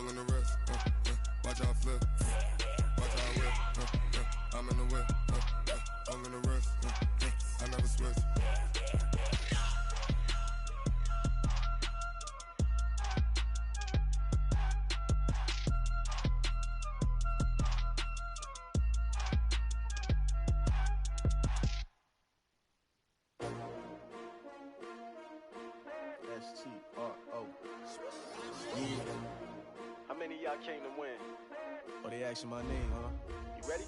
in the rest. Watch out flip. Watch out whip. I'm in the whip. I'm in the rest. I never switch. S-T-R-O. Yeah. How many of y'all came to win? Oh, they asking my name, huh? You ready?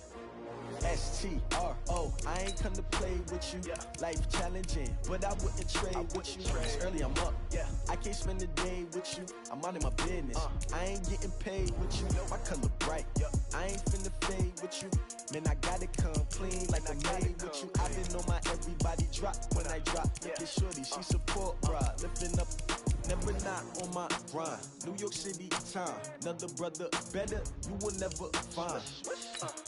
S-T-R-O. I ain't come to play with you. Yeah. Life challenging, but I wouldn't trade with you. It's early, I'm up. Yeah. I can't spend a day with you. I'm out in my business. I ain't getting paid with you. My color bright. I ain't finna fade with you. Man, I gotta come clean like I made with you. I been on my everybody drop when I drop. Look at shorty, she support ride. Lifting up, never not on my grind. New York City time, another brother better, you will never find.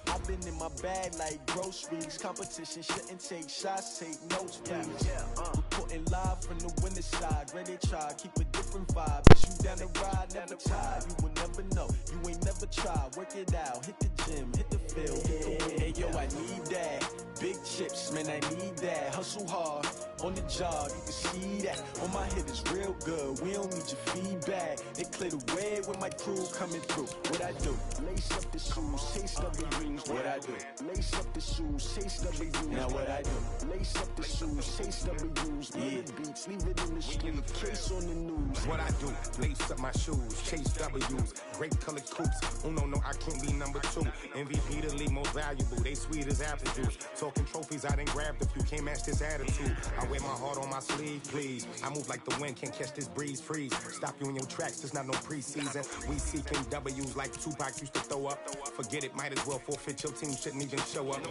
I've been in my bag like groceries. Competition shouldn't take shots, take notes, please. Reporting live from the winter side. Ready to try, keep a different vibe. Bitch, you down the ride, never tired. You will never know, you ain't never tried. Work it out, hit the gym, hit the field, hit the wind. Hey yo, I need that. Big chips, man, I need that. Hustle hard, on the job, you can see that. On my hit is real good, we don't need your feedback. They clear the way with my crew coming through. What I do? Lace up the shoes, taste of the rings. What I do? Lace up the shoes, taste of the rings. Now what I do? Lace up the shoes, taste of the rings. Yeah, beats, leave it in the street, case on the news. What I do? Lace up my shoes, chase W's, great colored coops. Oh no, I can't be number 2. MVP the league most valuable, they sweet as apple juice. Talking trophies, I done grabbed a few, can't match this attitude. I wear my heart on my sleeve, please. I move like the wind, can't catch this breeze, freeze. Stop you in your tracks, there's not no preseason. We seeking W's like Tupac used to throw up. Forget it, might as well forfeit, your team shouldn't even show up.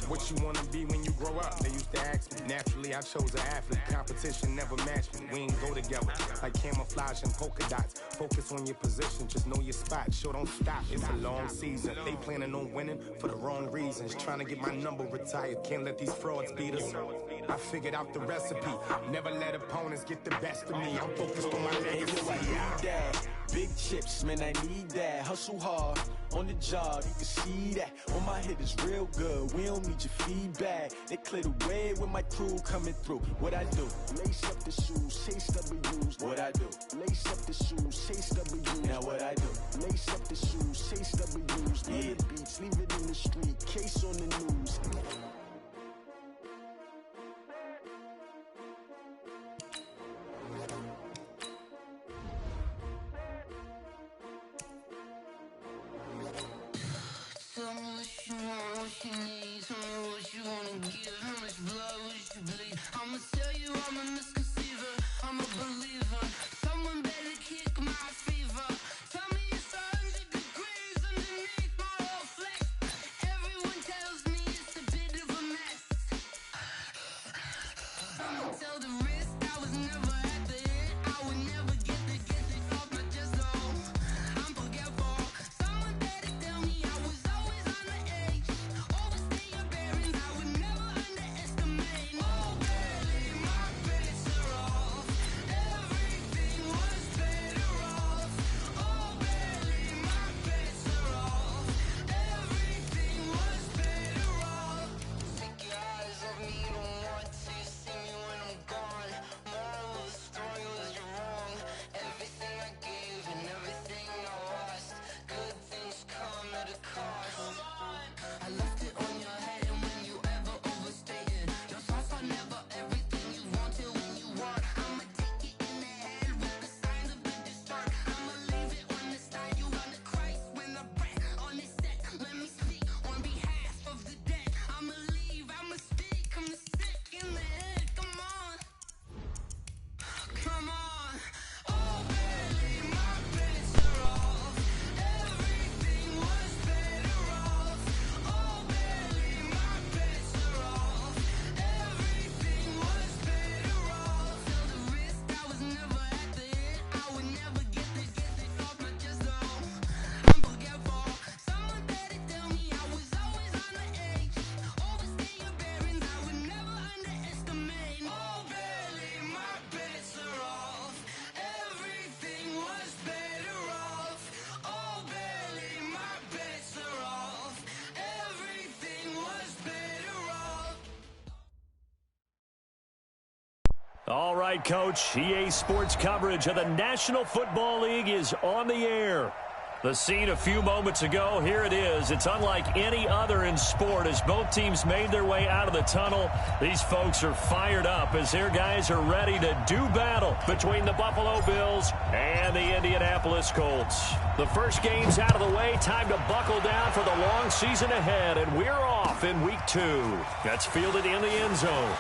What you wanna be when you grow up? They used to ask me. Naturally, I chose an athlete. Competition never matched me. We ain't go together like camouflage and polka dots. Focus on your position, just know your spot. Sure, don't stop, it's a long season. They planning on winning for the wrong reasons. Trying to get my number retired, can't let these frauds beat us. I figured out the recipe. Never let opponents get the best of me. I'm focused on my legacy. I need that. Big chips, man, I need that. Hustle hard, on the job, you can see that. On my hit is real good, we don't need your feedback. They clear the way with my crew coming through. What I do? Lace up the shoes, chase W's. What I do? Lace up the shoes, chase W's. Now what I do? Lace up the shoes, chase W's. Yeah, beats, leave it in the street, case on the news. Tell me what you want, what you need. Tell me what you wanna give. How much blood would you bleed? I'ma tell you I'm a misconceived. All right, Coach. EA Sports coverage of the National Football League is on the air. The scene a few moments ago, here it is. It's unlike any other in sport as both teams made their way out of the tunnel. These folks are fired up as their guys are ready to do battle between the Buffalo Bills and the Indianapolis Colts. The first game's out of the way. Time to buckle down for the long season ahead, and we're off in week 2. That's fielded in the end zone.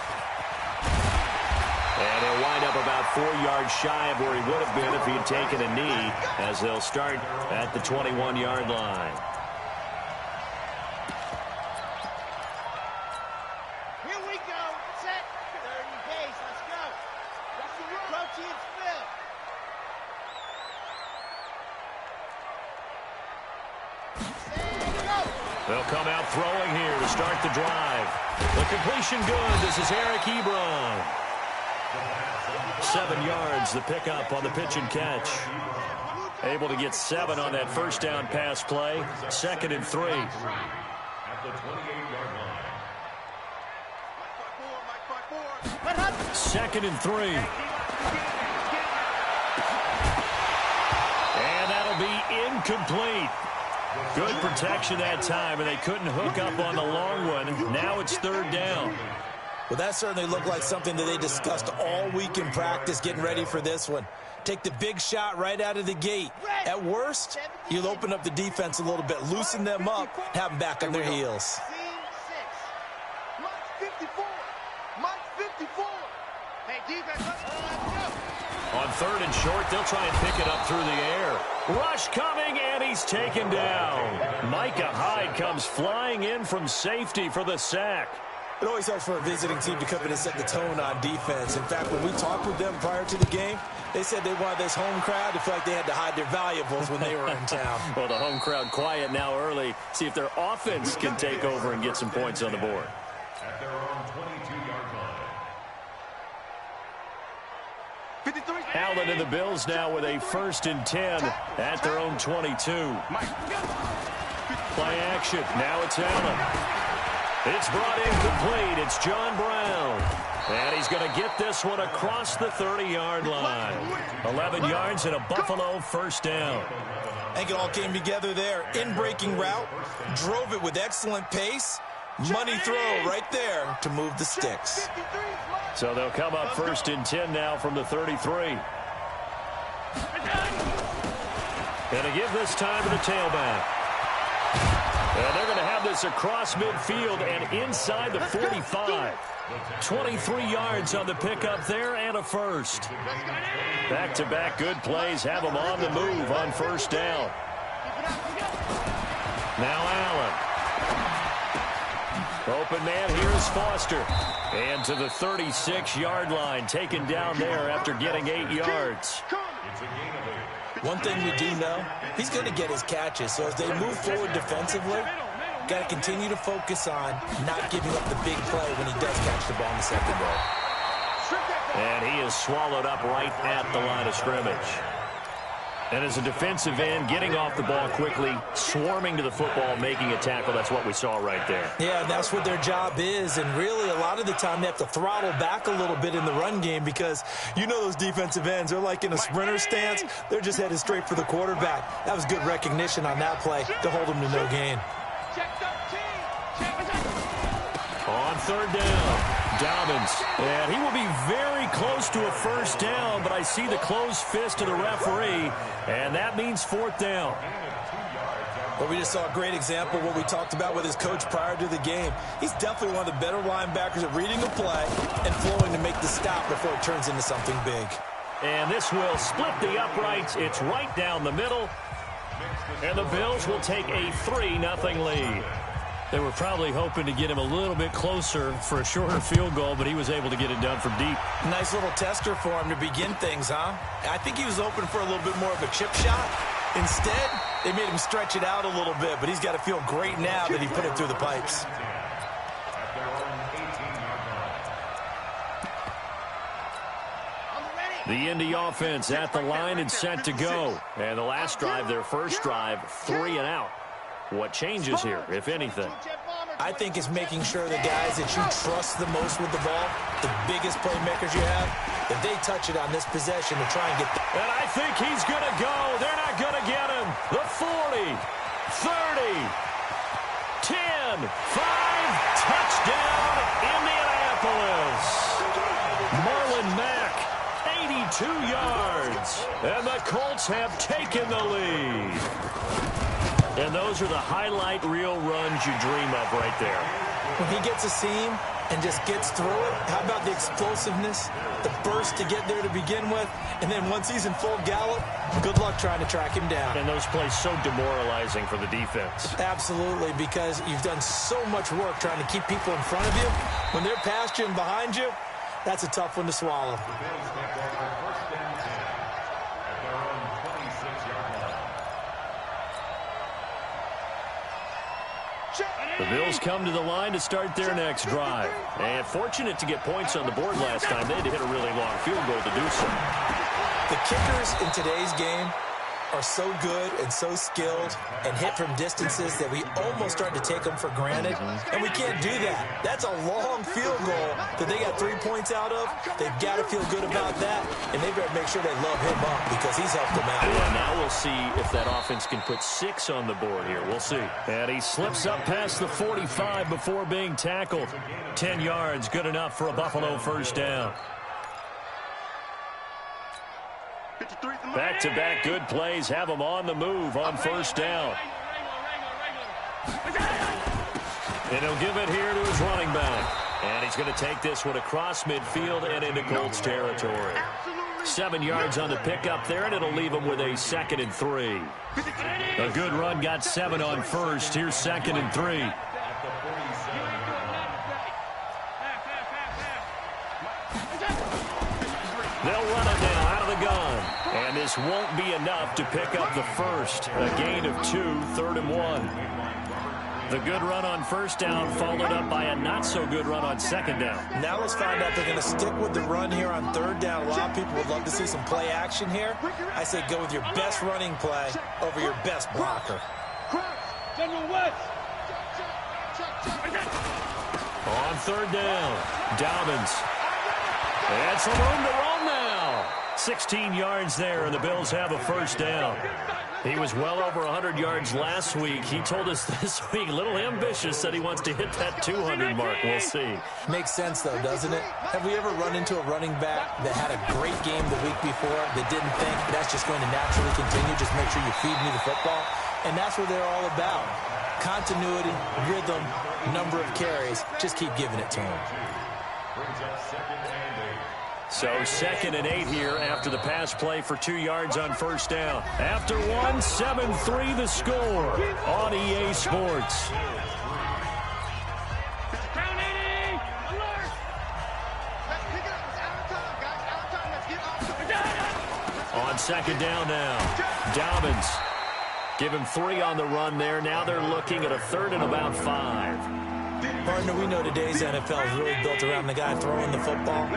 And he'll wind up about 4 yards shy of where he would have been if he had taken a knee, as they'll start at the 21-yard line. Here we go. Set. 30 pace. Let's go. Proteins fill. Go. They'll come out throwing here to start the drive. The completion good. This is Eric Ebron. 7 yards, the pickup on the pitch and catch. Able to get 7 on that first down pass play. 2nd and 3. At the 28-yard line. 2nd and 3. And that'll be incomplete. Good protection that time, and they couldn't hook up on the long one. Now it's 3rd down. Well, that certainly looked like something that they discussed all week in practice, getting ready for this one. Take the big shot right out of the gate. At worst, you'll open up the defense a little bit, loosen them up, have them back on their heels. On 3rd and short, they'll try and pick it up through the air. Rush coming, and he's taken down. Micah Hyde comes flying in from safety for the sack. It always helps for a visiting team to come in and set the tone on defense. In fact, when we talked with them prior to the game, they said they wanted this home crowd to feel like they had to hide their valuables when they were in town. Well, the home crowd quiet now early. See if their offense can take over and get some points on the board. At their own 22-yard line. Allen and the Bills now with a 1st and 10 at their own 22. Play action. Now it's Allen. It's brought in complete. It's John Brown. And he's going to get this one across the 30-yard line. 11 yards and a Buffalo 1st down. I think it all came together there. In-breaking route, drove it with excellent pace. Money throw right there to move the sticks. So they'll come up 1st and 10 now from the 33. And to give this time to the tailback. And they're going to have this across midfield and inside the 45. 23 yards on the pickup there and a 1st. Back-to-back good plays have them on the move on 1st down. Now Allen. Open man here is Foster. And to the 36-yard line, taken down there after getting 8 yards. One thing we do know, he's going to get his catches. So as they move forward defensively, got to continue to focus on not giving up the big play when he does catch the ball in the secondary. And he is swallowed up right at the line of scrimmage. And as a defensive end, getting off the ball quickly, swarming to the football, making a tackle, that's what we saw right there. Yeah, and that's what their job is. And really, a lot of the time, they have to throttle back a little bit in the run game because you know those defensive ends, they're like in a sprinter stance. They're just headed straight for the quarterback. That was good recognition on that play to hold them to no gain. On 3rd down. Dobbins, and he will be very close to a 1st down, but I see the closed fist of the referee, and that means 4th down. Well, we just saw a great example of what we talked about with his coach prior to the game. He's definitely one of the better linebackers at reading a play and flowing to make the stop before it turns into something big. And this will split the uprights. It's right down the middle, and the Bills will take a 3-0 lead. They were probably hoping to get him a little bit closer for a shorter field goal, but he was able to get it done from deep. Nice little tester for him to begin things, huh? I think he was hoping for a little bit more of a chip shot. Instead, they made him stretch it out a little bit, but he's got to feel great now that he put it through the pipes. The Indy offense at the line and set to go. And the last drive, their first drive, 3 and out. What changes here, if anything? I think it's making sure the guys that you trust the most with the ball, the biggest playmakers you have, if they touch it on this possession to try and get... And I think he's going to go. They're not going to get him. The 40, 30, 10, 5, touchdown, Indianapolis. Marlon Mack, 82 yards. And the Colts have taken the lead. And those are the highlight reel runs you dream of right there. When he gets a seam and just gets through it, how about the explosiveness, the burst to get there to begin with, and then once he's in full gallop, good luck trying to track him down. And those plays so demoralizing for the defense. Absolutely, because you've done so much work trying to keep people in front of you. When they're past you and behind you, that's a tough one to swallow. The Bills come to the line to start their next drive. And fortunate to get points on the board last time. They had to hit a really long field goal to do so. The kickers in today's game are so good and so skilled and hit from distances that we almost start to take them for granted. And we can't do that. That's a long field goal that they got 3 points out of. They've got to feel good about that, and they better make sure they love him up because he's helped them out. Yeah, now we'll see if that offense can put 6 on the board here. We'll see. And he slips up past the 45 before being tackled. 10 yards, good enough for a Buffalo first down. Back-to-back good plays have him on the move on first down. And he'll give it here to his running back. And he's going to take this one across midfield and into Colts territory. 7 yards on the pickup there, and it'll leave him with a 2nd and 3. A good run got 7 on first. Here's 2nd and 3. They'll run it now out of the gun. And this won't be enough to pick up the first. A gain of 2, 3rd and 1. The good run on first down followed up by a not-so-good run on second down. Now let's find out if they're going to stick with the run here on third down. A lot of people would love to see some play action here. I say go with your best running play over your best blocker. On third down, Dobbins. And some room to run now. 16 yards there, and the Bills have a first down. He was well over 100 yards last week. He told us this week, a little ambitious, that he wants to hit that 200 mark. We'll see. Makes sense, though, doesn't it? Have we ever run into a running back that had a great game the week before that didn't think that's just going to naturally continue? Just make sure you feed me the football. And that's what they're all about. Continuity, rhythm, number of carries. Just keep giving it to him. So 2nd and 8 here after the pass play for 2 yards on first down. After 1, 7-3 the score on EA Sports. On second down now, Dobbins. Give him 3 on the run there. Now they're looking at a 3rd and about 5. Partner, we know today's NFL is really built around the guy throwing the football.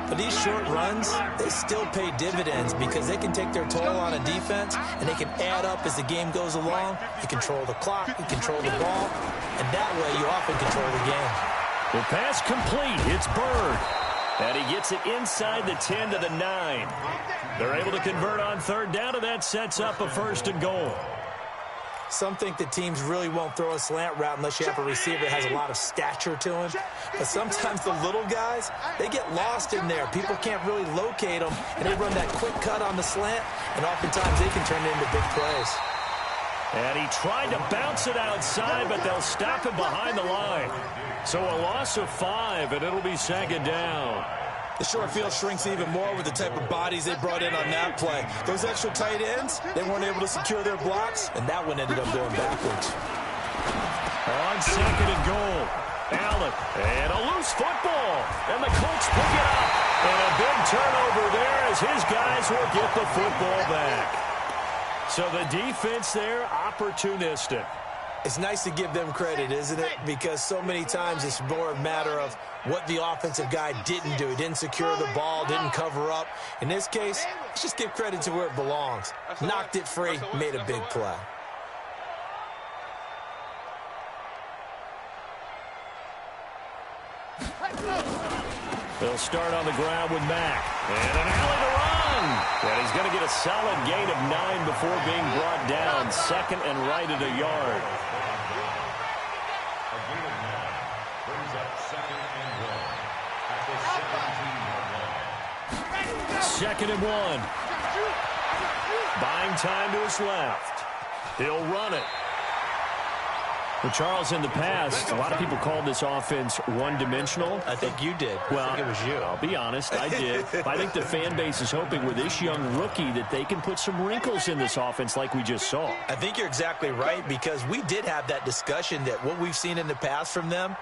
But these short runs, they still pay dividends because they can take their toll on a defense and they can add up as the game goes along. You control the clock, you control the ball, and that way you often control the game. The pass complete. It's Bird. And he gets it inside the 10 to the 9. They're able to convert on third down, and that sets up a 1st and goal. Some think that teams really won't throw a slant route unless you have a receiver that has a lot of stature to him. But sometimes the little guys, they get lost in there. People can't really locate them, and they run that quick cut on the slant, and oftentimes they can turn it into big plays. And he tried to bounce it outside, but they'll stop him behind the line. So a loss of 5, and it'll be 2nd down. The short field shrinks even more with the type of bodies they brought in on that play. Those extra tight ends, they weren't able to secure their blocks, and that one ended up going backwards. On 2nd and goal, Allen, and a loose football, and the Colts pick it up. And a big turnover there as his guys will get the football back. So the defense there, opportunistic. It's nice to give them credit, isn't it? Because so many times it's more a matter of what the offensive guy didn't do. He didn't secure the ball, didn't cover up. In this case, let's just give credit to where it belongs. Knocked it free, made a big play. They'll start on the ground with Mack. And an alley to run. And he's going to get a solid gain of 9 before being brought down. Second and right at a yard. A gain of 9 brings up second and 1 at the 17-yard line. Second and 1. Buying time to his left. He'll run it. Well, Charles, in the past, a lot of people called this offense one-dimensional. I think you did. Well, I think it was you. I'll be honest, I did. I think the fan base is hoping with this young rookie that they can put some wrinkles in this offense like we just saw. I think you're exactly right, because we did have that discussion that what we've seen in the past from them,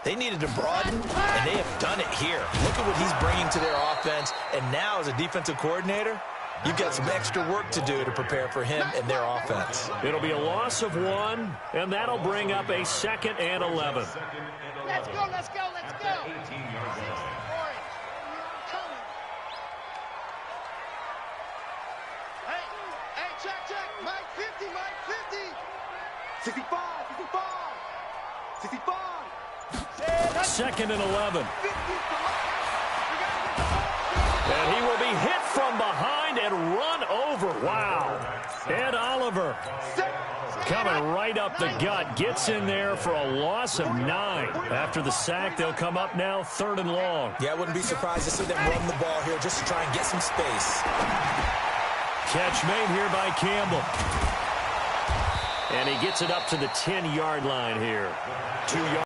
they needed to broaden, and they have done it here. Look at what he's bringing to their offense, and now as a defensive coordinator, you've got some extra work to do to prepare for him and their offense. It'll be a loss of 1, and that'll bring up a 2nd and 11. Let's go, let's go, let's go. 18-yard line. Orange. Hey, check. Mike 50, Mike 50. 65. 2nd and 11. And he will be hit from behind and run over. Wow. Ed Oliver coming right up the gut. Gets in there for a loss of 9. After the sack, they'll come up now 3rd and long. Yeah, I wouldn't be surprised to see them run the ball here just to try and get some space. Catch made here by Campbell. And he gets it up to the 10-yard line here. 2 yards.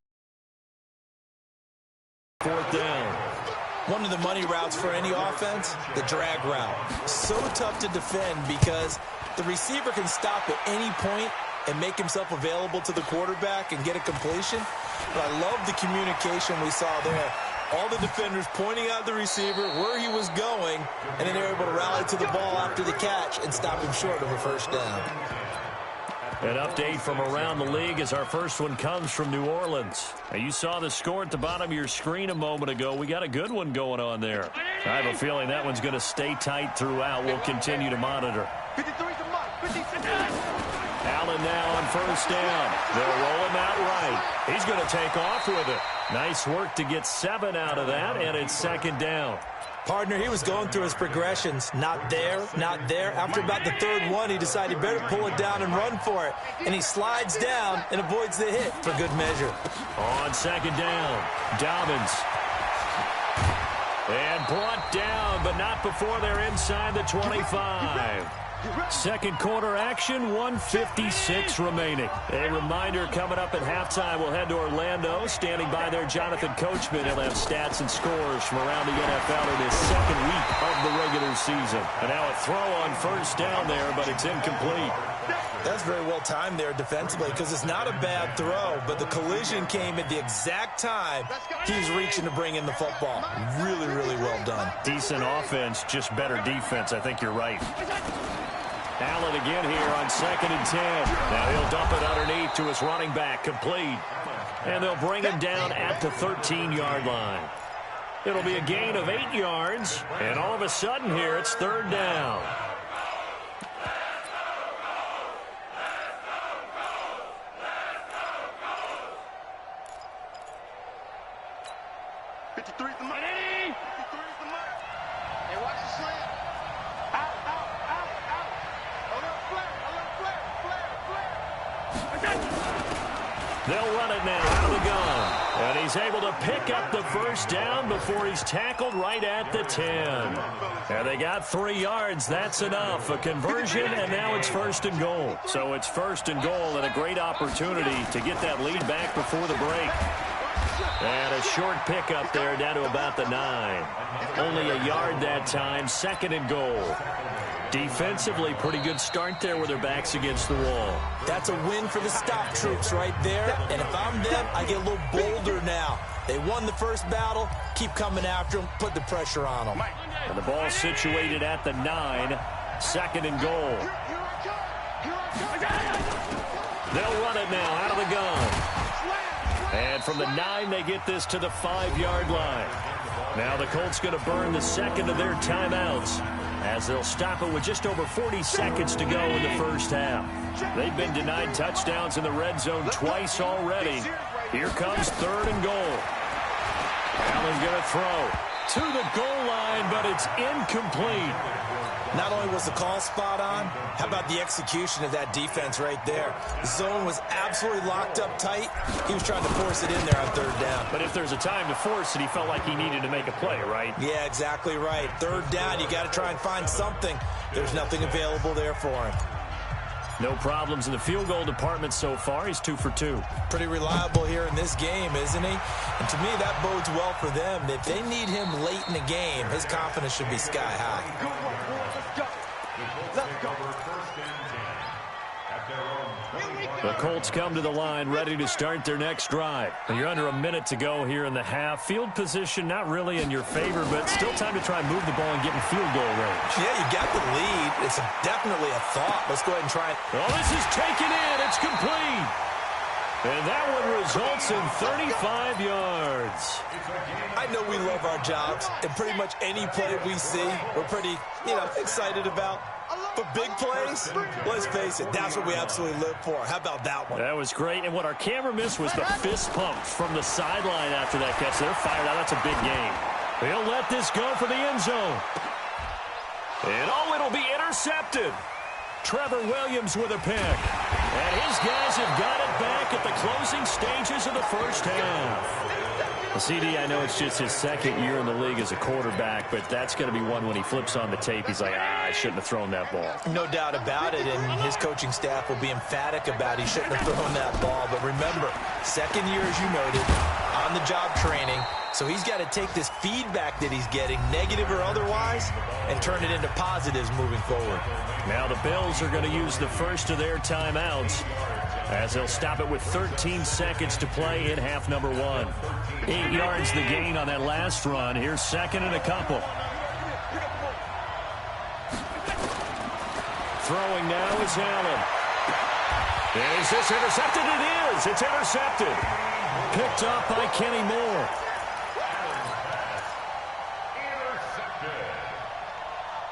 4th down. One of the money routes for any offense, the drag route. So tough to defend because the receiver can stop at any point and make himself available to the quarterback and get a completion. But I love the communication we saw there. All the defenders pointing out the receiver, where he was going, and then they were able to rally to the ball after the catch and stop him short of a 1st down. An update from around the league as our first one comes from New Orleans. Now, you saw the score at the bottom of your screen a moment ago. We got a good one going on there. I have a feeling that one's going to stay tight throughout. We'll continue to monitor. 53's a mark. 56. Allen now on 1st down. They'll roll him out right. He's going to take off with it. Nice work to get 7 out of that, and it's 2nd down. Partner, he was going through his progressions. Not there, not there. After about the 3rd one, he decided better pull it down and run for it. And he slides down and avoids the hit for good measure. On 2nd down, Dobbins. And brought down, but not before they're inside the 25. 2nd quarter action, 1:56 remaining. A reminder coming up at halftime, we'll head to Orlando. Standing by there, Jonathan Coachman. He'll have stats and scores from around the NFL in his 2nd week of the regular season. And now a throw on 1st down there, but it's incomplete. That's very well timed there defensively because it's not a bad throw, but the collision came at the exact time he was reaching to bring in the football. Really, really well done. Decent offense, just better defense. I think you're right. Allen again here on 2nd and 10. Now he'll dump it underneath to his running back, complete. And they'll bring him down at the 13-yard line. It'll be a gain of 8 yards, and all of a sudden here it's 3rd down. They'll run it now out of the gun. And he's able to pick up the 1st down before he's tackled right at the 10. And they got 3 yards. That's enough. A conversion, and now it's 1st and goal. So it's 1st and goal and a great opportunity to get that lead back before the break. And a short pickup there down to about the 9. Only a yard that time. 2nd and goal. Defensively, pretty good start there with their backs against the wall. That's a win for the stop troops right there. And if I'm them, I get a little bolder now. They won the 1st battle. Keep coming after them. Put the pressure on them. And the ball situated at the 9. 2nd and goal. They'll run it now out of the gun. And from the 9, they get this to the 5-yard line. Now the Colts going to burn the 2nd of their timeouts, as they'll stop it with just over 40 seconds to go in the 1st half. They've been denied touchdowns in the red zone twice already. Here comes 3rd and goal. Allen going to throw to the goal line, but it's incomplete. Not only was the call spot on, how about the execution of that defense right there? The zone was absolutely locked up tight. He was trying to force it in there on third down. But if there's a time to force it, he felt like he needed to make a play, right? Yeah, exactly right. Third down, you got to try and find something. There's nothing available there for him. No problems in the field goal department so far. He's 2 for 2. Pretty reliable here in this game, isn't he? And to me, that bodes well for them. If they need him late in the game, his confidence should be sky high. The Colts come to the line, ready to start their next drive. You're under a minute to go here in the half. Field position not really in your favor, but still time to try and move the ball and get in field goal range. Yeah, you got the lead. It's definitely a thought. Let's go ahead and try it. Well, this is taken in. It's complete. And that one results in 35 yards. I know we love our jobs, and pretty much any play we see, we're pretty, excited about. But big plays, let's face it, that's what we absolutely live for. How about that one? That was great. And what our camera missed was the fist pump from the sideline after that catch. They're fired out. That's a big game. They'll let this go for the end zone. And, it'll be intercepted. Trevor Williams with a pick. And his guys have got it back at the closing stages of the first half. CD, I know it's just his second year in the league as a quarterback, but that's going to be one when he flips on the tape. He's like, I shouldn't have thrown that ball. No doubt about it, and his coaching staff will be emphatic about he shouldn't have thrown that ball. But remember, second year, as you noted, on-the-job training, so he's got to take this feedback that he's getting, negative or otherwise, and turn it into positives moving forward. Now the Bills are going to use the first of their timeouts as they'll stop it with 13 seconds to play in half number 1. 8 yards the gain on that last run. Here's second and a couple. Throwing now is Allen. And is this intercepted? It is. It's intercepted. Picked up by Kenny Moore. Intercepted.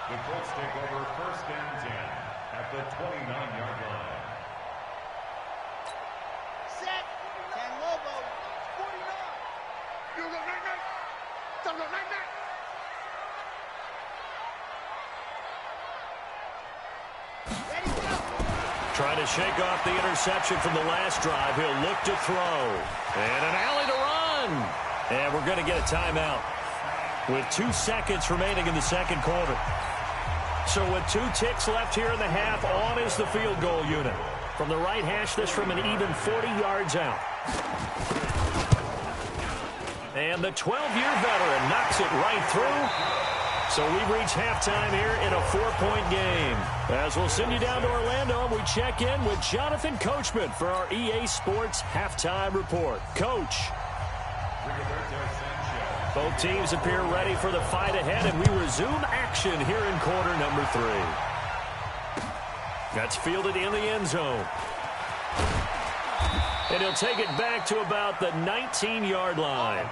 The Colts take over first and 10 at the 29-yard line. Set. 10 Lobo. 49. You go night-night. Don't go night-night. Ready, go. Trying to shake off the interception from the last drive. He'll look to throw. And an alley to run. And we're going to get a timeout with 2 seconds remaining in the second quarter. So with 2 ticks left here in the half, on is the field goal unit. From the right hash, this from an even 40 yards out. And the 12-year veteran knocks it right through. So we've reached halftime here in a 4-point game. As we'll send you down to Orlando, we check in with Jonathan Coachman for our EA Sports Halftime Report. Coach. Both teams appear ready for the fight ahead, and we resume action here in quarter number 3. That's fielded in the end zone. And he'll take it back to about the 19-yard line.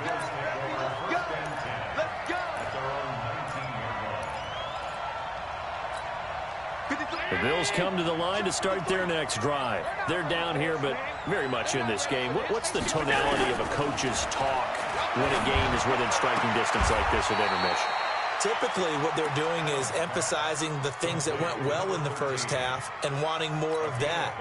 The Bills come to the line to start their next drive. They're down here, but very much in this game. What's the tonality of a coach's talk when a game is within striking distance like this at intermission? Typically, what they're doing is emphasizing the things that went well in the first half and wanting more of that.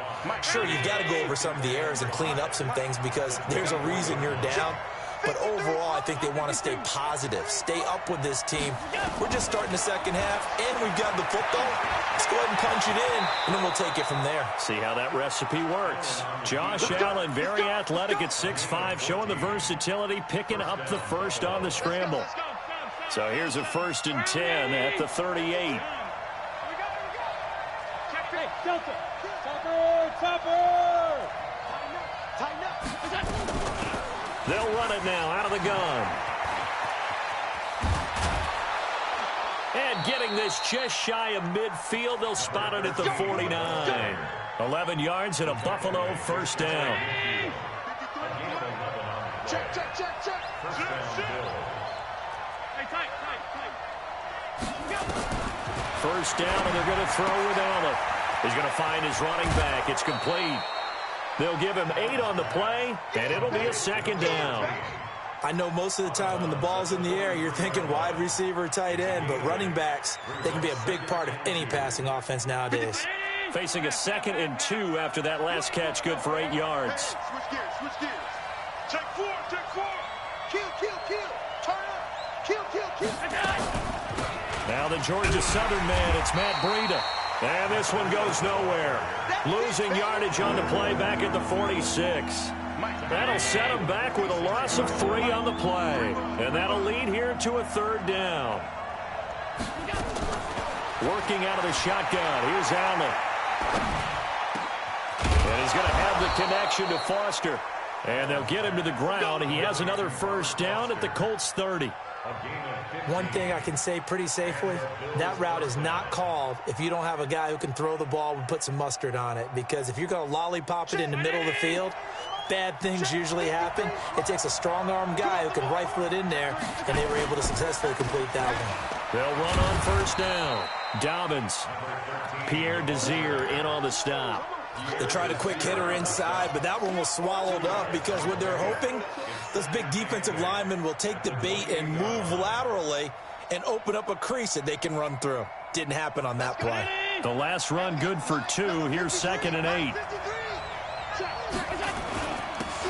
Sure, you've got to go over some of the errors and clean up some things because there's a reason you're down. But overall, I think they want to stay positive, stay up with this team. We're just starting the second half, and we've got the football. Let's go ahead and punch it in, and then we'll take it from there. See how that recipe works. Josh Allen, very athletic at 6'5", showing the versatility, picking up the first on the scramble. So here's a 1st and 10 at the 38. They'll run it now out of the gun. And getting this just shy of midfield, they'll spot it at the 49. 11 yards and a Buffalo first down. Check. First down, and they're going to throw with Allen. He's going to find his running back. It's complete. They'll give him 8 on the play, and it'll be a second down. I know most of the time when the ball's in the air, you're thinking wide receiver, tight end, but running backs, they can be a big part of any passing offense nowadays. Facing a 2nd and 2 after that last catch, good for 8 yards. Switch gears, switch gears. Take 4, take 4. Kill, kill, kill. Turn up. Kill, kill, kill. Now the Georgia Southern man, it's Matt Breida. And this one goes nowhere. Losing yardage on the play back at the 46. That'll set him back with a loss of 3 on the play. And that'll lead here to a 3rd down. Working out of the shotgun. Here's Allen. And he's going to have the connection to Foster. And they'll get him to the ground. He has another 1st down at the Colts 30. One thing I can say pretty safely, that route is not called if you don't have a guy who can throw the ball and put some mustard on it. Because if you're going to lollipop it in the middle of the field, bad things usually happen. It takes a strong-arm guy who can rifle it in there, and they were able to successfully complete that one. They'll run on 1st down. Dobbins. Pierre Desir in on the stop. They tried a quick hitter inside, but that one was swallowed up because what they're hoping, those big defensive linemen will take the bait and move laterally and open up a crease that they can run through. Didn't happen on that play. The last run good for 2. Here's 2nd and 8.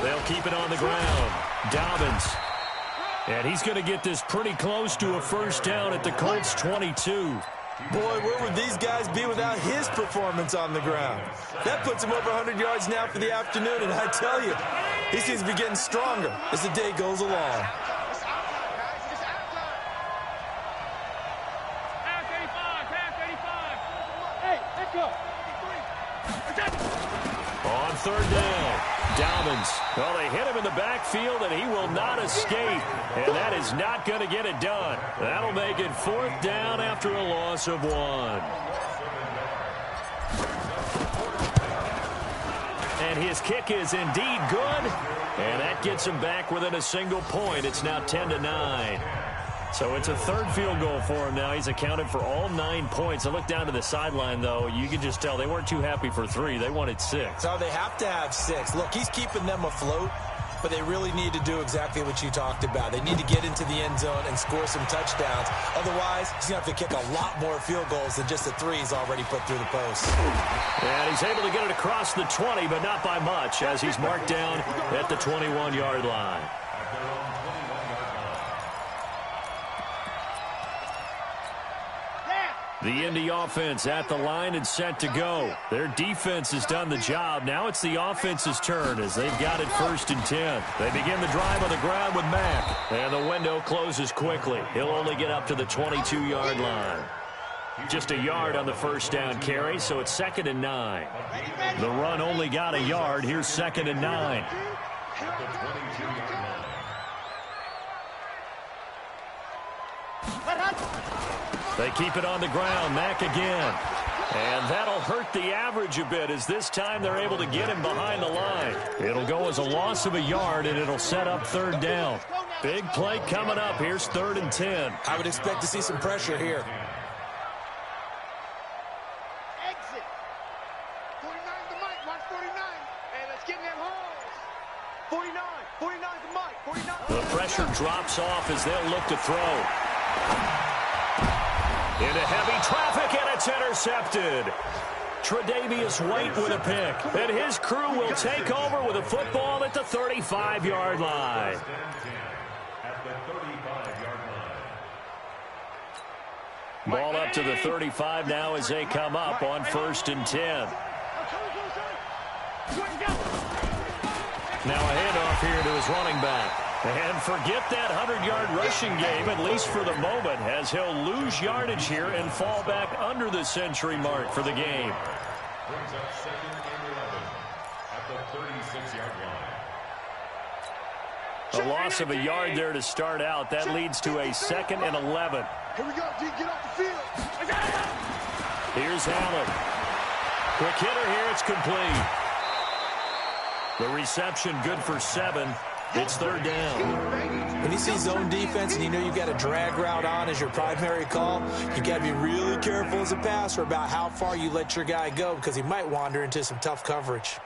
They'll keep it on the ground. Dobbins. And he's going to get this pretty close to a 1st down at the Colts 22. Boy, where would these guys be without his performance on the ground? That puts him over 100 yards now for the afternoon, and I tell you, he seems to be getting stronger as the day goes along. On 3rd down, Dobbins. Well, they hit him in the backfield, and he will not escape. And that is not going to get it done. That'll make it 4th down after a loss of 1. And his kick is indeed good. And that gets him back within a single point. It's now 10-9. So it's a 3rd field goal for him now. He's accounted for all 9 points. I look down to the sideline, though. You can just tell they weren't too happy for 3. They wanted 6. So they have to have 6. Look, he's keeping them afloat, but they really need to do exactly what you talked about. They need to get into the end zone and score some touchdowns. Otherwise, he's going to have to kick a lot more field goals than just the 3 he's already put through the post. And he's able to get it across the 20, but not by much, as he's marked down at the 21-yard line. The Indy offense at the line and set to go. Their defense has done the job. Now it's the offense's turn as they've got it 1st and 10. They begin the drive on the ground with Mack. And the window closes quickly. He'll only get up to the 22-yard line. Just a yard on the 1st down carry, so it's 2nd and 9. The run only got a yard. Here's 2nd and 9. They keep it on the ground. Mack again. And that'll hurt the average a bit as this time they're able to get him behind the line. It'll go as a loss of a yard, and it'll set up 3rd down. Big play coming up. Here's 3rd and 10. I would expect to see some pressure here. Exit. 49 to Mike. Watch 49. Hey, let's get in them holes. 49. 49 to Mike. 49. The pressure drops off as they'll look to throw. Into heavy traffic, and it's intercepted. Tre'Davious White with a pick. And his crew will take over with a football at the 35-yard line. Ball up to the 35 now as they come up on 1st and 10. Now a handoff here to his running back. And forget that 100-yard rushing game, at least for the moment, as he'll lose yardage here and fall back under the century mark for the game. Brings up 2nd and 11 at the 36-yard line. A loss of a yard there to start out. That leads to a 2nd and 11. Here we go, D. Get off the field. Here's Allen. Quick hitter here. It's complete. The reception good for 7. It's 3rd down. When you see zone defense and you know you've got a drag route on as your primary call, you got to be really careful as a passer about how far you let your guy go because he might wander into some tough coverage.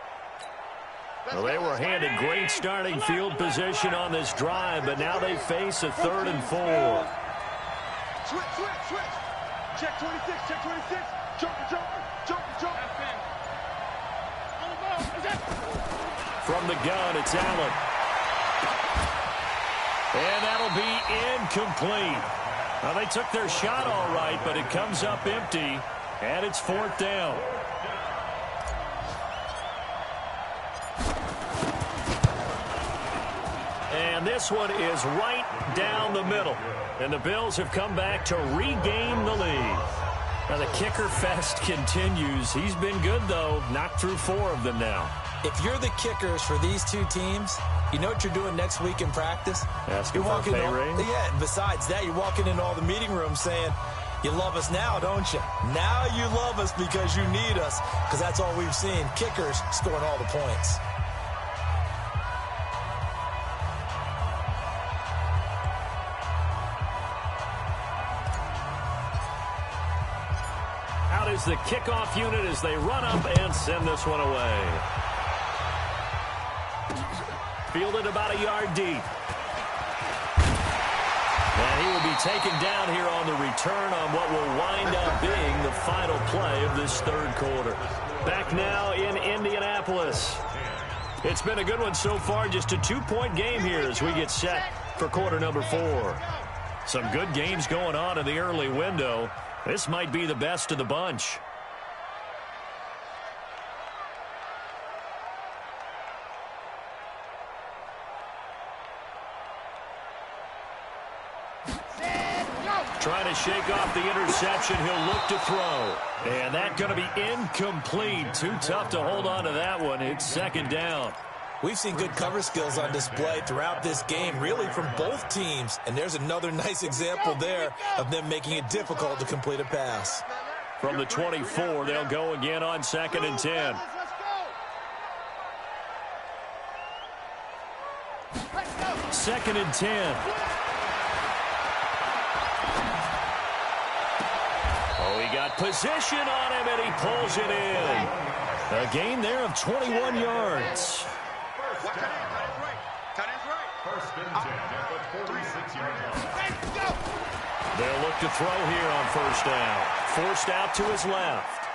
Well, they were handed great starting field position on this drive, but now they face a 3rd and 4. Switch. Check 26, check 26. Joker. From the gun, it's Allen. And that'll be incomplete. Well, they took their shot all right, but it comes up empty, and it's 4th down. And this one is right down the middle. And the Bills have come back to regain the lead. Now the kicker fest continues. He's been good, though. Knocked through 4 of them now. If you're the kickers for these two teams, you know what you're doing next week in practice? Asking for a pay raise? Yeah, and besides that, you're walking in all the meeting rooms saying, you love us now, don't you? Now you love us because you need us, because that's all we've seen. Kickers scoring all the points. Out is the kickoff unit as they run up and send this one away. Fielded about a yard deep. And he will be taken down here on the return on what will wind up being the final play of this 3rd quarter. Back now in Indianapolis. It's been a good one so far, just a 2-point game here as we get set for quarter number 4. Some good games going on in the early window. This might be the best of the bunch. Trying to shake off the interception. He'll look to throw. And that's going to be incomplete. Too tough to hold on to that one. It's 2nd down. We've seen good cover skills on display throughout this game, really from both teams. And there's another nice example there of them making it difficult to complete a pass. From the 24, they'll go again on 2nd and 10. Second and 10. Oh, he got position on him, and he pulls it in. A gain there of 21 yards. First and 10 at the 46-yard line. They'll look to throw here on 1st down. Forced out to his left.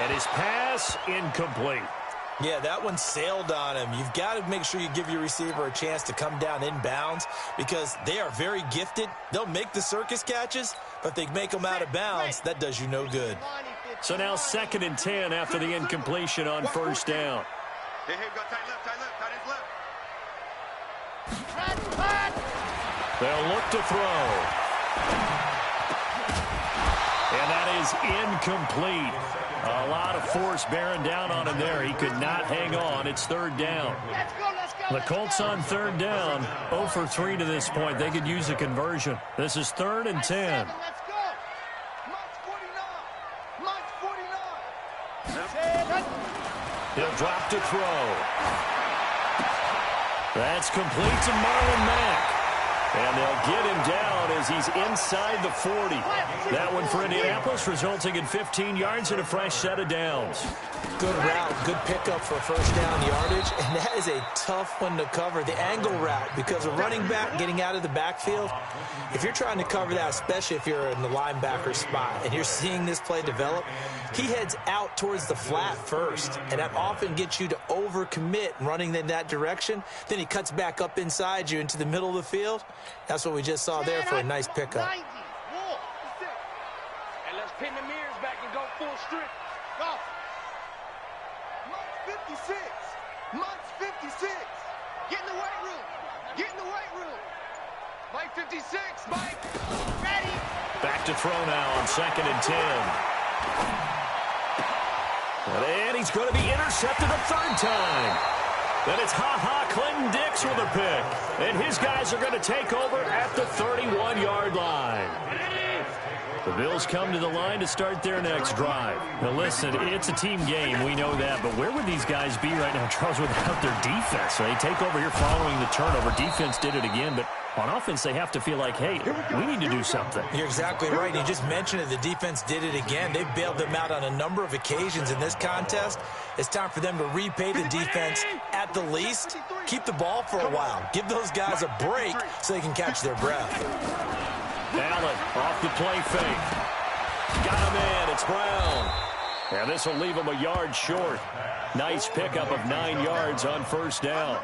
And his pass incomplete. Yeah, that one sailed on him. You've got to make sure you give your receiver a chance to come down inbounds because they are very gifted. They'll make the circus catches, but if they make them out of bounds, that does you no good. So now 2nd and 10 after the incompletion on 1st down. Hey, got tight left. They'll look to throw. And that is incomplete. A lot of force bearing down on him there. He could not hang on. It's 3rd down. The Colts on 3rd down. 0 for 3 to this point. They could use a conversion. This is 3rd and 10. He'll drop to throw. That's complete to Marlon Mack. And they'll get him down as he's inside the 40. That one for Indianapolis, resulting in 15 yards and a fresh set of downs. Good route, good pickup for 1st down yardage, and that is a tough one to cover, the angle route, because a running back getting out of the backfield, if you're trying to cover that, especially if you're in the linebacker spot, and you're seeing this play develop, he heads out towards the flat first, and that often gets you to overcommit running in that direction. Then he cuts back up inside you into the middle of the field. That's what we just saw there for a nice pickup. And let's pin the mirrors back and go full strip. Go. Months 56. Months 56. Get in the weight room. Get in the weight room. Mike 56. Mike. Ready. Back to throw now on 2nd and 10. And he's going to be intercepted a 3rd time. Then it's Clinton Dix with a pick. And his guys are going to take over at the 31-yard line. The Bills come to the line to start their next drive. Now, listen, it's a team game. We know that. But where would these guys be right now, Charles, without their defense? So they take over here following the turnover. Defense did it again, but on offense, they have to feel like, hey, we need to do something. You're exactly right. You just mentioned it. The defense did it again. They bailed them out on a number of occasions in this contest. It's time for them to repay the defense at the least. Keep the ball for a while. Give those guys a break so they can catch their breath. Allen off the play fake. Got him in. It's Brown. And this will leave him a yard short. Nice pickup of 9 yards on first down.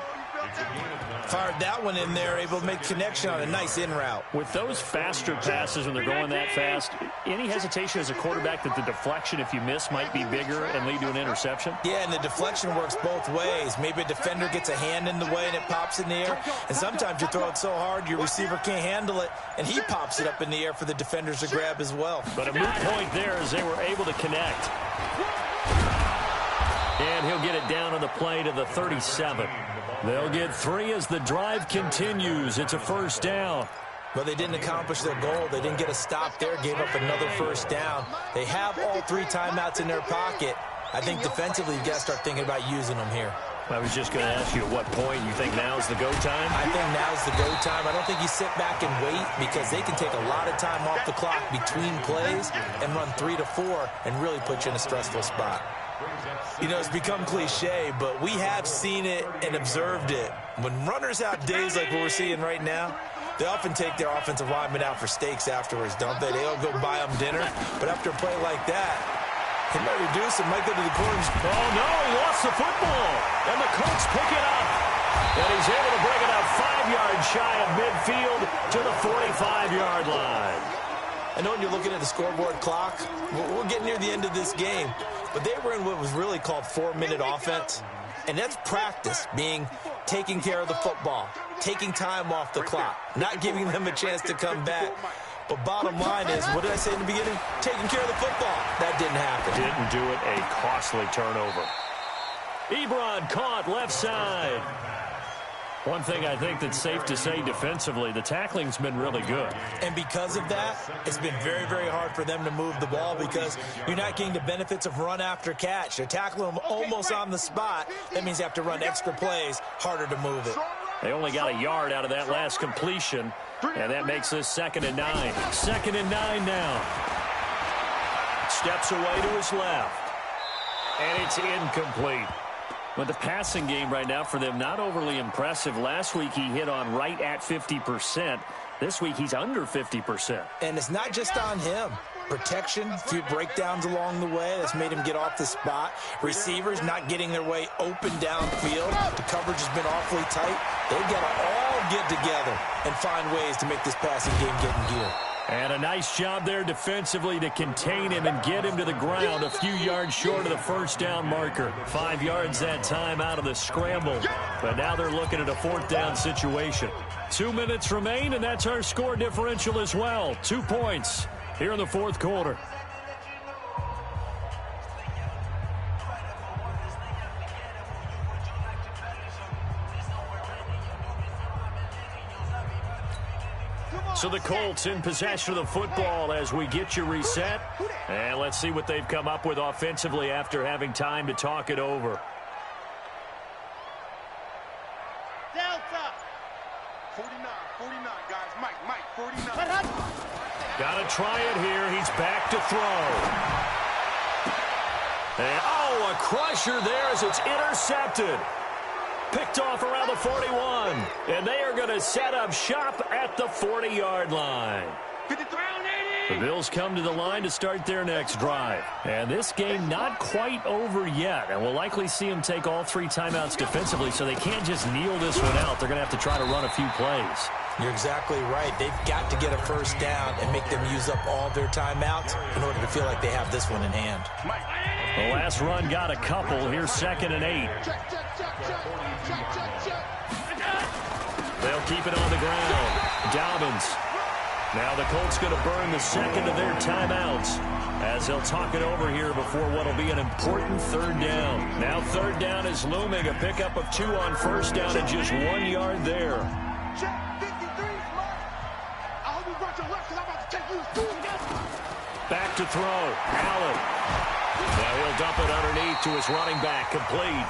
Fired that one in there, able to make connection on a nice in route. With those faster passes when they're going that fast, any hesitation as a quarterback that the deflection, if you miss, might be bigger and lead to an interception? Yeah, and the deflection works both ways. Maybe a defender gets a hand in the way and it pops in the air. And sometimes you throw it so hard your receiver can't handle it, and he pops it up in the air for the defenders to grab as well. But a moot point there as they were able to connect. And he'll get it down on the play to the 37. They'll get 3 as the drive continues. It's a first down. Well, they didn't accomplish their goal. They didn't get a stop there, gave up another first down. They have all 3 timeouts in their pocket. I think defensively you've got to start thinking about using them here. I was just going to ask you at what point you think now's the go time? I think now's the go time. I don't think you sit back and wait because they can take a lot of time off the clock between plays and run 3 to 4 and really put you in a stressful spot. You know, it's become cliche, but we have seen it and observed it. When runners have days like what we're seeing right now, they often take their offensive linemen out for steaks afterwards, don't they? They'll go buy them dinner, but after a play like that, he might reduce it, might go to the corners. Oh, no, he lost the football, and the Colts pick it up. And he's able to bring it up 5 yards shy of midfield to the 45-yard line. I know when you're looking at the scoreboard clock, we're getting near the end of this game, but they were in what was really called 4-minute offense, and that's practice, being taking care of the football, taking time off the clock, not giving them a chance to come back. But bottom line is, what did I say in the beginning? Taking care of the football. That didn't happen. Didn't do it. A costly turnover. Ebron caught left side. One thing I think that's safe to say defensively, the tackling's been really good. And because of that, it's been very, very hard for them to move the ball because you're not getting the benefits of run after catch. They're tackling them almost on the spot. That means you have to run extra plays, harder to move it. They only got a yard out of that last completion, and that makes this 2nd and 9. 2nd and 9 now. Steps away to his left, and it's incomplete. But the passing game right now for them, not overly impressive. Last week he hit on right at 50%. This week he's under 50%. And it's not just on him. Protection, a few breakdowns along the way that's made him get off the spot. Receivers not getting their way open downfield. The coverage has been awfully tight. They've got to all get together and find ways to make this passing game get in gear. And a nice job there defensively to contain him and get him to the ground a few yards short of the first down marker. 5 yards that time out of the scramble. But now they're looking at a 4th down situation. 2 minutes remain, and that's our score differential as well. 2 points here in the 4th quarter. So the Colts in possession of the football as we get you reset. And let's see what they've come up with offensively after having time to talk it over. Delta. 49, guys. Mike, 49. Got to try it here. He's back to throw. And, oh, a crusher there as it's intercepted. Picked off around the 41. And they are going to set up shop at the 40-yard line. The Bills come to the line to start their next drive. And this game not quite over yet. And we'll likely see them take all 3 timeouts defensively, so they can't just kneel this one out. They're going to have to try to run a few plays. You're exactly right. They've got to get a first down and make them use up all their timeouts in order to feel like they have this one in hand. The last run got a couple. Here's 2nd and 8. They'll keep it on the ground. Dobbins. Now the Colts going to burn the 2nd of their timeouts as they'll talk it over here before what will be an important 3rd down. Now 3rd down is looming. A pickup of 2 on first down and just 1 yard there. Check 53, Smart. I hope you brought your left because I'm about to take you to Back to throw. Allen. Now he'll dump it underneath to his running back. Complete.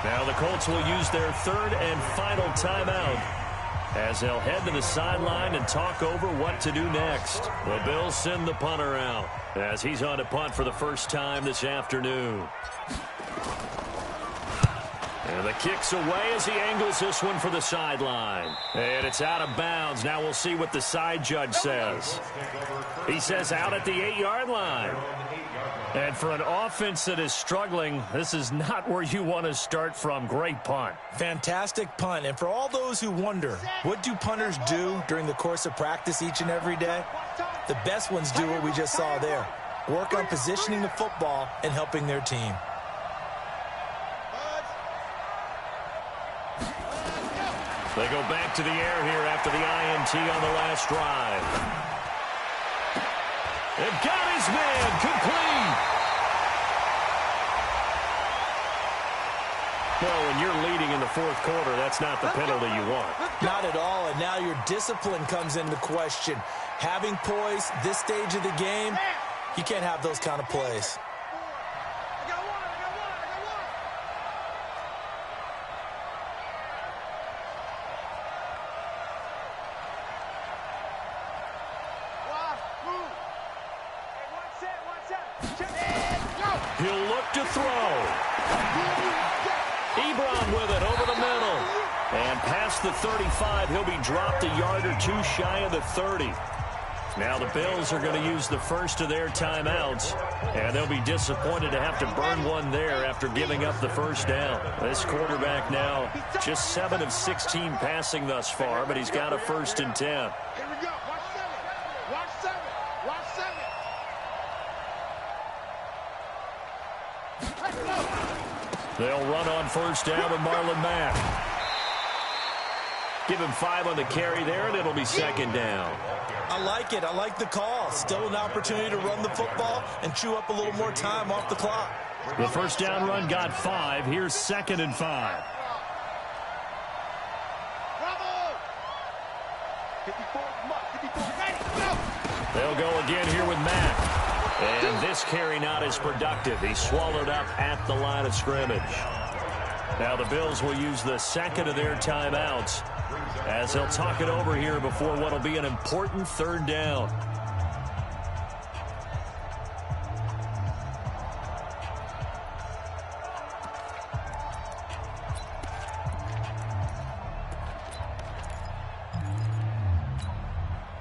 Now the Colts will use their third and final timeout as they'll head to the sideline and talk over what to do next. The Bills send the punter out as he's on to punt for the first time this afternoon. And the kick's away as he angles this one for the sideline. And it's out of bounds. Now we'll see what the side judge says. He says out at the 8-yard line. And for an offense that is struggling, this is not where you want to start from. Great punt. Fantastic punt. And for all those who wonder, what do punters do during the course of practice each and every day? The best ones do what we just saw there. Work on positioning the football and helping their team. They go back to the air here after the INT on the last drive. They've got his man complete. Well, when you're leading in the fourth quarter, that's not the penalty you want. Not at all, and now your discipline comes into question. Having poise this stage of the game, you can't have those kind of plays. He'll look to throw. Ebron with it over the middle. And past the 35, he'll be dropped a yard or two shy of the 30. Now the Bills are going to use the first of their timeouts, and they'll be disappointed to have to burn one there after giving up the first down. This quarterback now just 7 of 16 passing thus far, but he's got a 1st and 10. Here we go. Watch 7. Watch 7. Watch 7. They'll run on 1st down with Marlon Mack. Give him 5 on the carry there, and it'll be 2nd down. I like it. I like the call. Still an opportunity to run the football and chew up a little more time off the clock. The 1st down run got 5. Here's 2nd and 5. They'll go again here with Mack. And this carry not as productive. He's swallowed up at the line of scrimmage. Now the Bills will use the 2nd of their timeouts as they'll talk it over here before what will be an important 3rd down.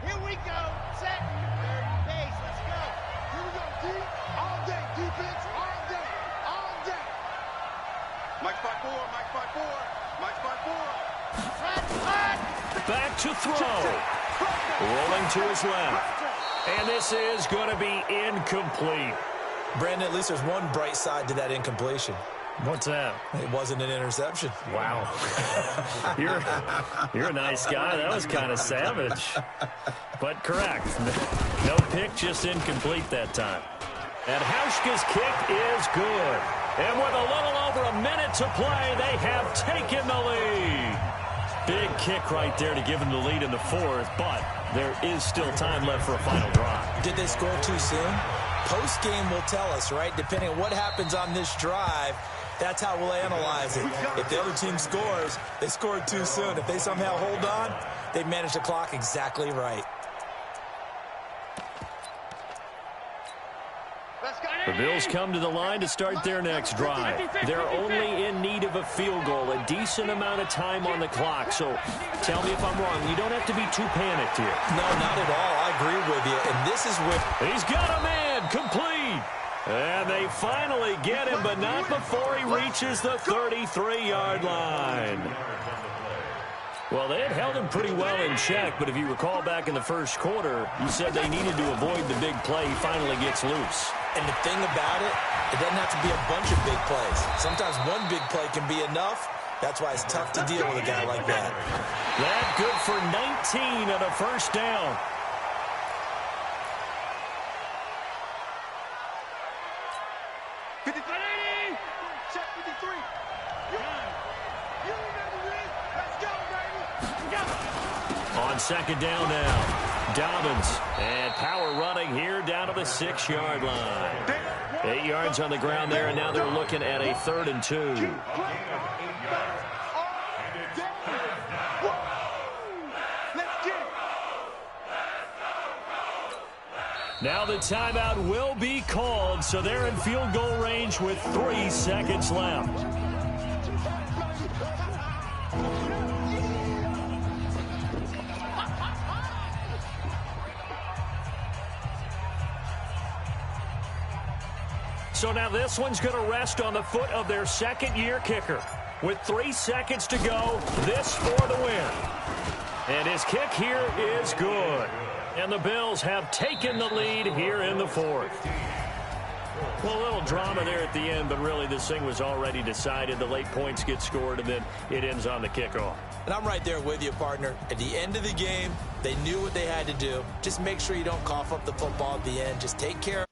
Here we go. Set. Base. Let's go. Here we go. Deep. All day. Defense. All day. All day. Mike 5-4. Mike 5-4. Mike 5-4. Back to throw. Rolling to his left. And this is going to be incomplete. Brandon, at least there's one bright side to that incompletion. What's that? It wasn't an interception. Wow. You're a nice guy. That was kind of savage. But correct. No pick, just incomplete that time. And Hauschka's kick is good. And with a little over a minute to play, they have taken the lead. Big kick right there to give them the lead in the 4th, but there is still time left for a final drive. Did they score too soon? Post-game will tell us, right? Depending on what happens on this drive, that's how we'll analyze it. If the other team scores, they scored too soon. If they somehow hold on, they managed the clock exactly right. The Bills come to the line to start their next drive. They're only in need of a field goal, a decent amount of time on the clock. So tell me if I'm wrong. You don't have to be too panicked here. No, not at all. I agree with you. And this is where he's got a man complete. And they finally get him, but not before he reaches the 33-yard line. Well, they had held him pretty well in check, but if you recall back in the first quarter, you said they needed to avoid the big play. He finally gets loose. And the thing about it, it doesn't have to be a bunch of big plays. Sometimes one big play can be enough. That's why it's tough to deal with a guy like that. That good for 19 and a 1st down. Check 53. You remember this? Let's go, baby. On 2nd down now. Dobbins, and power running here down to the 6-yard line. 8 yards on the ground there, and now they're looking at a 3rd and 2. Now the timeout will be called, so they're in field goal range with 3 seconds left. So now this one's going to rest on the foot of their second-year kicker. With 3 seconds to go, this for the win. And his kick here is good. And the Bills have taken the lead here in the 4th. Well, a little drama there at the end, but really this thing was already decided. The late points get scored, and then it ends on the kickoff. And I'm right there with you, partner. At the end of the game, they knew what they had to do. Just make sure you don't cough up the football at the end. Just take care